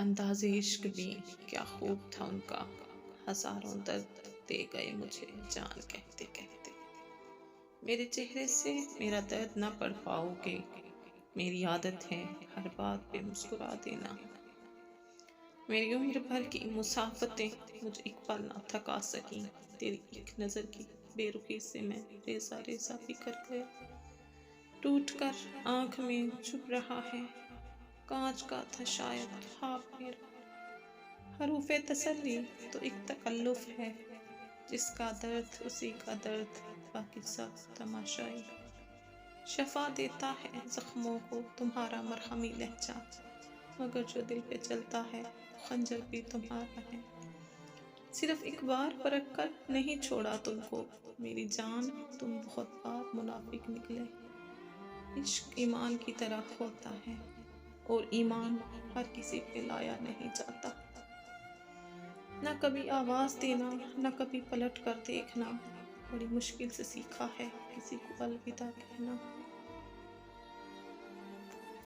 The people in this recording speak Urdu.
انداز عشق بھی کیا خوب تھا ان کا، ہزاروں درد دے گئے مجھے جان کہتے کہتے۔ میرے چہرے سے میرا درد نہ پڑھ پاؤ گے، میری عادت ہے ہر بات پہ مسکرا دینا۔ میری عمر بھر کی مسافتیں مجھے ایک پل نہ تھکا سکیں، تیری ایک نظر کی بے رخی سے میں ریزہ ریزہ بکھر گیا۔ ٹوٹ کر آنکھ میں چھپ رہا ہے، کانچ کا تھا شاید خواب میرا۔ حروف تسلی تو ایک تکلف ہے، جس کا درد اسی کا درد، باقی سب تماشائی۔ شفا دیتا ہے زخموں کو تمہارا مرہمی لہجہ، مگر جو دل پہ چلتا ہے خنجر بھی تمہارا ہے۔ صرف ایک بار پرکھ کر نہیں چھوڑا تم کو میری جان، تم بہت بار منافق نکلے۔ عشق ایمان کی طرح ہوتا ہے، اور ایمان ہر کسی پہ لایا نہیں جاتا۔ نہ کبھی آواز دینا، نہ کبھی پلٹ کر دیکھنا، بڑی مشکل سے سیکھا ہے کسی کو الوداع کہنا۔